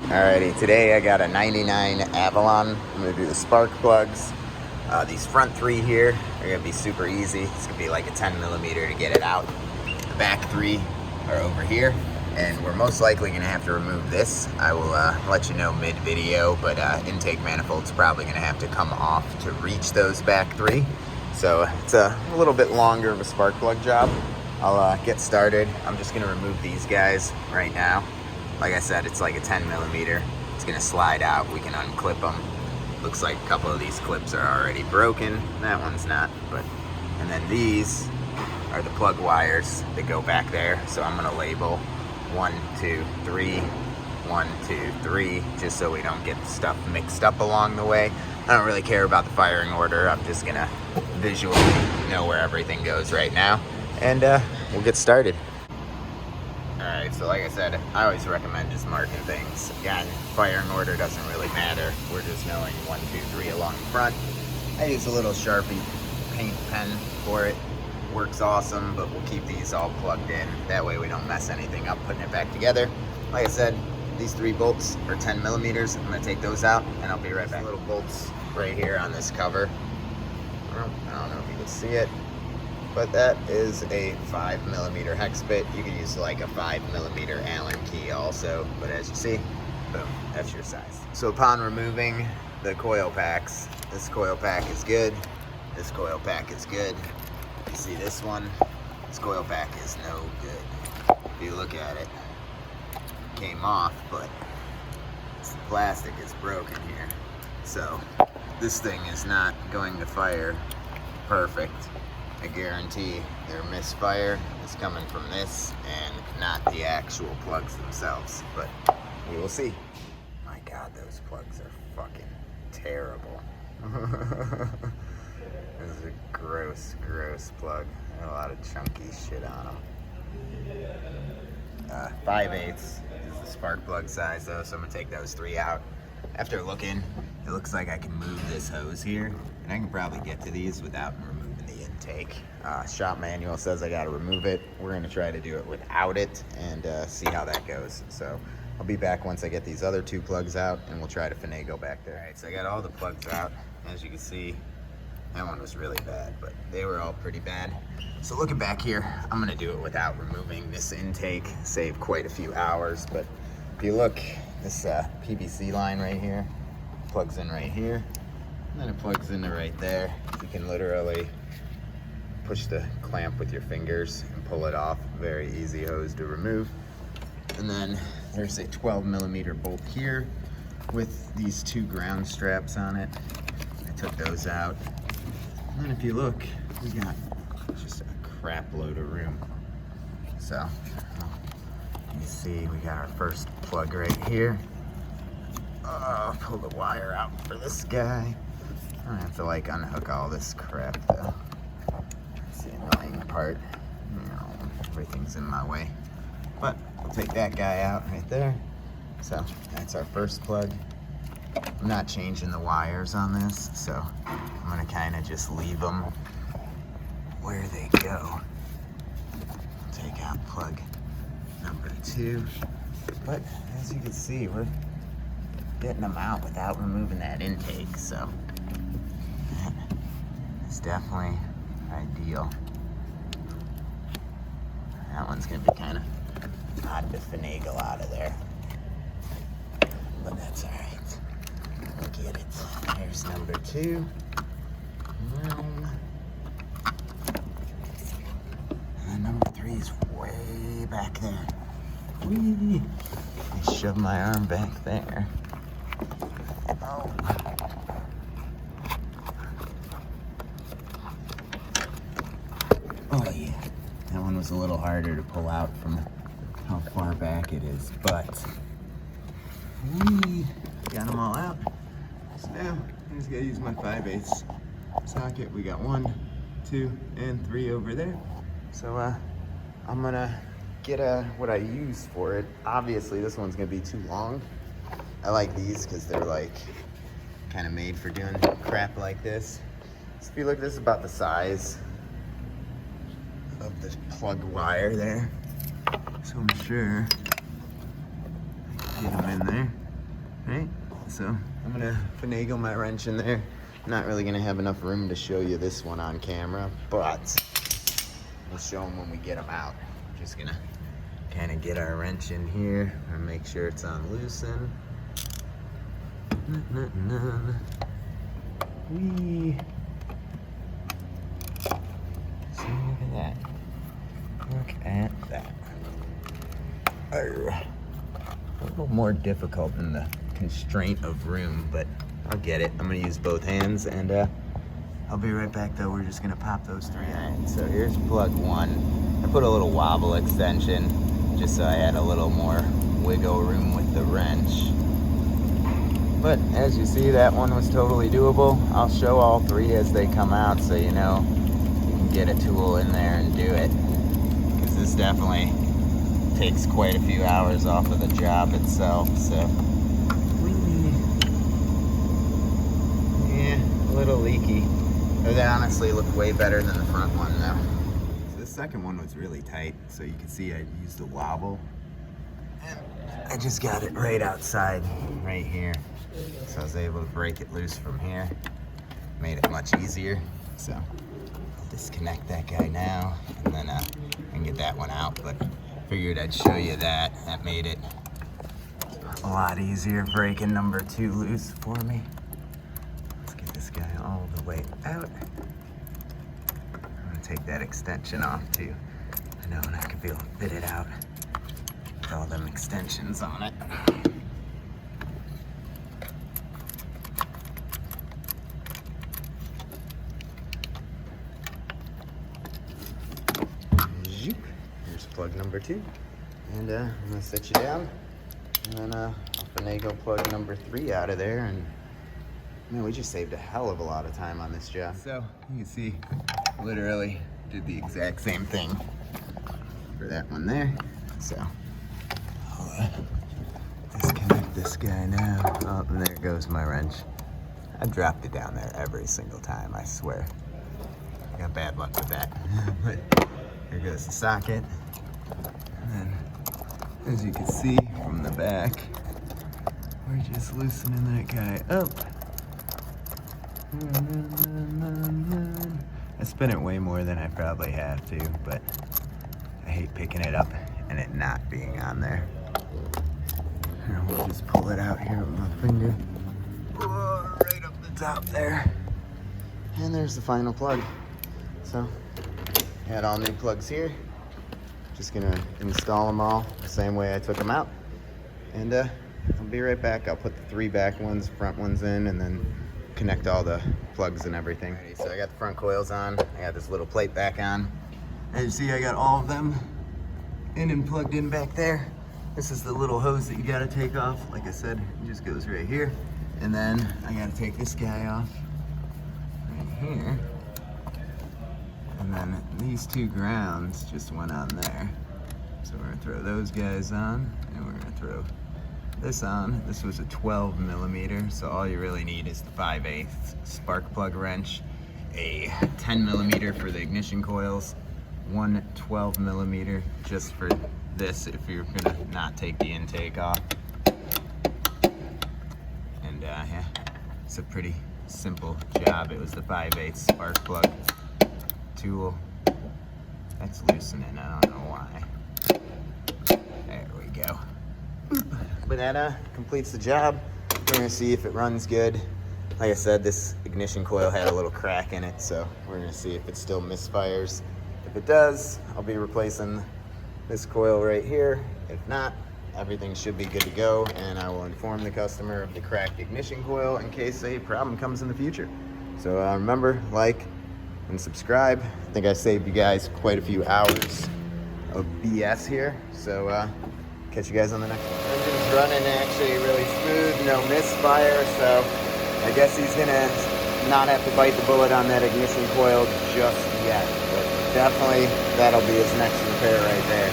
Alrighty, today I got a 99 Avalon. I'm gonna do the spark plugs. These front three here are gonna be super easy. It's gonna be like a 10 millimeter to get it out. The back three are over here, and we're most likely gonna have to remove this. I will let you know mid-video, but intake manifold's probably gonna have to come off to reach those back three. So it's a little bit longer of a spark plug job. I'll get started. I'm just gonna remove these guys right now. Like I said, it's like a 10 millimeter. It's gonna slide out. We can unclip them. Looks like a couple of these clips are already broken. That one's not, but, and then these are the plug wires that go back there. So I'm gonna label 1, 2, 3, 1, 2, 3, just so we don't get stuff mixed up along the way. I don't really care about the firing order. I'm just gonna visually know where everything goes right now. And we'll get started. Alright, so like I said, I always recommend just marking things. Again, firing order doesn't really matter. We're just knowing 1, 2, 3 along the front. I use a little Sharpie paint pen for it. Works awesome, but we'll keep these all plugged in. That way we don't mess anything up putting it back together. Like I said, these 3 bolts are 10 millimeters. I'm gonna take those out and I'll be right back. Little bolts right here on this cover. I don't know if you can see it, but that is a 5 millimeter hex bit. You can use like a 5 millimeter Allen key also, but as you see, boom, that's your size. So upon removing the coil packs, this coil pack is good, this coil pack is good. You see this one, this coil pack is no good. If you look at it, it came off, but the plastic is broken here. So this thing is not going to fire perfect. I guarantee their misfire is coming from this and not the actual plugs themselves, but we will see. My God, those plugs are fucking terrible. This is a gross, gross plug. Got a lot of chunky shit on them. 5/8 is the spark plug size though, so I'm gonna take those 3 out. After looking, it looks like I can move this hose here, and I can probably get to these without removing the intake. Shop manual says I gotta remove it. We're gonna try to do it without it and see how that goes. So I'll be back once I get these other 2 plugs out, and we'll try to finagle back there. All right, so I got all the plugs out. As you can see, that one was really bad, but they were all pretty bad. So looking back here, I'm gonna do it without removing this intake, save quite a few hours. But if you look, this PVC line right here plugs in right here, and then it plugs into right there. You can literally push the clamp with your fingers and pull it off. Very easy hose to remove. And then there's a 12 millimeter bolt here with these 2 ground straps on it. I took those out. And then if you look, we got just a crap load of room. So you see we got our first plug right here. Pull the wire out for this guy. I have to like unhook all this crap though. That's the annoying part. You know, everything's in my way. But we'll take that guy out right there. So that's our first plug. I'm not changing the wires on this, so I'm gonna kind of just leave them where they go. Take out plug number 2. But as you can see, we're getting them out without removing that intake, so that is definitely ideal. That one's gonna be kind of odd to finagle out of there, but that's all right. We'll get it. There's number 2. And number 3 is way back there. Whee! I shoved my arm back there. Oh. Oh yeah, that one was a little harder to pull out from how far back it is, but we got them all out. So now I just gotta use my 5/8 socket. We got 1, 2, and 3 over there. So I'm gonna get what I use for it. Obviously this one's gonna be too long. I like these because they're like kind of made for doing crap like this. So if you look, this is about the size of the plug wire there. So I'm sure I can get them in there. So I'm gonna finagle my wrench in there. Not really gonna have enough room to show you this one on camera, but we'll show them when we get them out. Just gonna kind of get our wrench in here and make sure it's on loosen. Whee! See, look at that. Look at that. Arr. A little more difficult than the constraint of room, but I'll get it. I'm gonna use both hands, and I'll be right back though. We're just gonna pop those 3 irons. So here's plug 1. I put a little wobble extension just so I had a little more wiggle room with the wrench. But as you see, that one was totally doable. I'll show all 3 as they come out so you know you can get a tool in there and do it. Because this definitely takes quite a few hours off of the job itself, so. Yeah, a little leaky. But they honestly look way better than the front one though. So the second one was really tight, so you can see I used a wobble. And I just got it right outside, right here. So I was able to break it loose from here. Made it much easier. So I'll disconnect that guy now, and then I can get that one out. But figured I'd show you that. That made it a lot easier breaking number 2 loose for me. Let's get this guy all the way out. I'm gonna take that extension off too. I know, and I can be able to fit it out with all them extensions on it. Here's plug number 2. And I'm gonna set you down. And then I'll finagle plug number 3 out of there. And man, we just saved a hell of a lot of time on this job. So you can see, literally did the exact same thing for that one there. So I'll disconnect this guy now. Oh, and there goes my wrench. I dropped it down there every single time, I swear. I got bad luck with that. But here goes the socket. And then, as you can see from the back, we're just loosening that guy up. I spin it way more than I probably have to, but I hate picking it up and it not being on there. And we'll just pull it out here with my finger. Oh, right up the top there. And there's the final plug. So, had all new plugs here. Just gonna install them all the same way I took them out. And I'll be right back. I'll put the 3 back ones, front ones in, and then connect all the plugs and everything. Alrighty, so I got the front coils on. I got this little plate back on. As you see, I got all of them in and plugged in back there. This is the little hose that you gotta take off. Like I said, it just goes right here. And then I gotta take this guy off right here. And then these 2 grounds just went on there. So we're gonna throw those guys on, and we're gonna throw this on. This was a 12 millimeter, so all you really need is the 5/8 spark plug wrench, a 10 millimeter for the ignition coils, 1 12 millimeter just for this if you're gonna not take the intake off. And yeah, it's a pretty simple job. It was the 5/8 spark plug tool. That's loosening, I don't know why. There we go. But that completes the job. We're gonna see if it runs good. Like I said, this ignition coil had a little crack in it, so we're gonna see if it still misfires. If it does, I'll be replacing this coil right here. If not, everything should be good to go, and I will inform the customer of the cracked ignition coil in case a problem comes in the future. So remember, like and subscribe. I think I saved you guys quite a few hours of BS here. So catch you guys on the next one. Engine's running actually really smooth, no misfire, so I guess he's gonna not have to bite the bullet on that ignition coil just yet. But definitely that'll be his next repair right there.